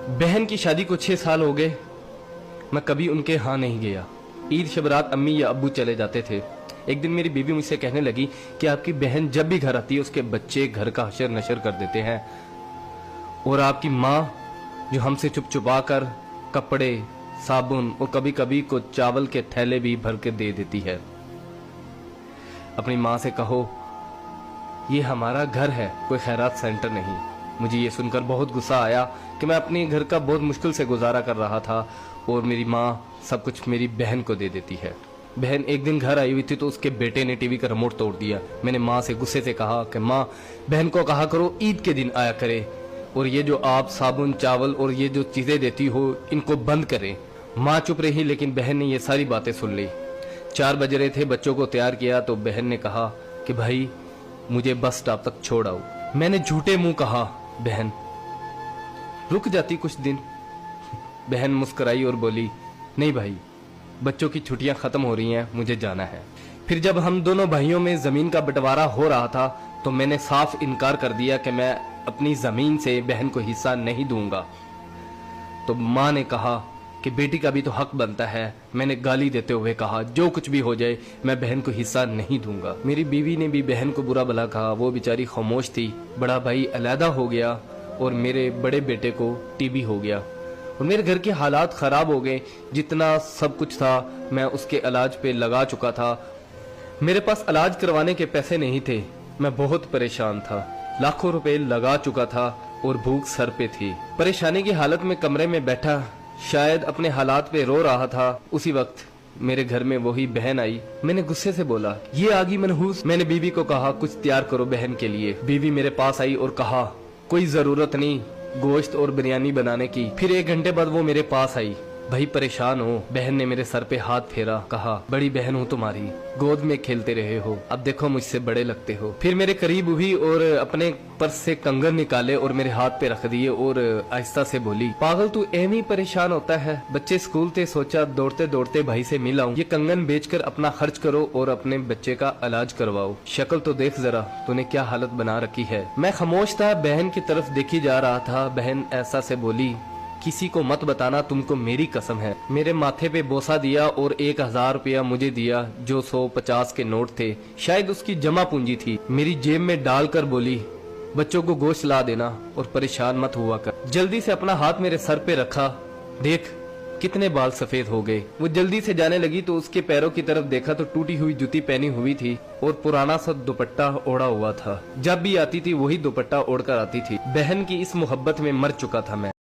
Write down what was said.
बहन की शादी को 6 साल हो गए, मैं कभी उनके यहाँ नहीं गया। ईद शब रात अम्मी या अब्बू चले जाते थे। एक दिन मेरी बीवी मुझसे कहने लगी कि आपकी बहन जब भी घर आती है उसके बच्चे घर का हशर नशर कर देते हैं, और आपकी माँ जो हमसे चुप चुपा कर कपड़े, साबुन और कभी कभी को चावल के थैले भी भर के दे देती है। अपनी माँ से कहो ये हमारा घर है, कोई खैरात सेंटर नहीं। मुझे ये सुनकर बहुत गुस्सा आया कि मैं अपने घर का बहुत मुश्किल से गुजारा कर रहा था और मेरी माँ सब कुछ मेरी बहन को दे देती है। बहन एक दिन घर आई हुई थी तो उसके बेटे ने टीवी का रिमोट तोड़ दिया। मैंने माँ से गुस्से से कहा कि माँ, बहन को कहा करो ईद के दिन आया करे, और ये जो आप साबुन, चावल और ये जो चीजें देती हो इनको बंद करें। माँ चुप रही, लेकिन बहन ने ये सारी बातें सुन ली। 4 बज रहे थे, बच्चों को तैयार किया तो बहन ने कहा कि भाई मुझे बस स्टॉप तक छोड़ आओ। मैंने झूठे मुंह कहा बहन रुक जाती कुछ दिन। बहन मुस्कुराई और बोली नहीं भाई, बच्चों की छुट्टियां खत्म हो रही हैं, मुझे जाना है। फिर जब हम दोनों भाइयों में जमीन का बंटवारा हो रहा था तो मैंने साफ इनकार कर दिया कि मैं अपनी जमीन से बहन को हिस्सा नहीं दूंगा। तो माँ ने कहा कि बेटी का भी तो हक बनता है। मैंने गाली देते हुए कहा जो कुछ भी हो जाए मैं बहन को हिस्सा नहीं दूंगा। मेरी बीवी ने भी बहन को बुरा भला कहा, वो बेचारी खामोश थी। बड़ा भाई अलहदा हो गया और मेरे बड़े बेटे को टीबी हो गया और मेरे घर के हालात खराब हो गए। जितना सब कुछ था मैं उसके इलाज पे लगा चुका था। मेरे पास इलाज करवाने के पैसे नहीं थे। मैं बहुत परेशान था, लाखों रुपए लगा चुका था और भूख सर पे थी। परेशानी की हालत में कमरे में बैठा शायद अपने हालात पे रो रहा था। उसी वक्त मेरे घर में वही बहन आई। मैंने गुस्से से बोला ये आगी मनहूस। मैंने बीवी को कहा कुछ तैयार करो बहन के लिए। बीवी मेरे पास आई और कहा कोई जरूरत नहीं गोश्त और बिरयानी बनाने की। फिर 1 घंटे बाद वो मेरे पास आई। भाई परेशान हो। बहन ने मेरे सर पे हाथ फेरा, कहा बड़ी बहन हूँ तुम्हारी, गोद में खेलते रहे हो, अब देखो मुझसे बड़े लगते हो। फिर मेरे करीब हुई और अपने पर्स से कंगन निकाले और मेरे हाथ पे रख दिए और आहिस्ता से बोली पागल तू एम ही परेशान होता है। बच्चे स्कूल थे, सोचा दौड़ते दौड़ते भाई से मिल आऊं। ये कंगन बेचकर अपना खर्च करो और अपने बच्चे का इलाज करवाओ। शक्ल तो देख जरा तूने क्या हालत बना रखी है। मैं खामोश था, बहन की तरफ देखी जा रहा था। बहन ऐसा से बोली किसी को मत बताना, तुमको मेरी कसम है। मेरे माथे पे बोसा दिया और 1000 रुपया मुझे दिया जो 150 के नोट थे, शायद उसकी जमा पूंजी थी। मेरी जेब में डालकर बोली बच्चों को गोश्त ला देना और परेशान मत हुआ कर। जल्दी से अपना हाथ मेरे सर पे रखा, देख कितने बाल सफेद हो गए। वो जल्दी से जाने लगी तो उसके पैरों की तरफ देखा तो टूटी हुई जूती पहनी हुई थी और पुराना सा दुपट्टा ओढ़ा हुआ था। जब भी आती थी वही दुपट्टा ओढ़कर आती थी। बहन की इस मोहब्बत में मर चुका था मैं।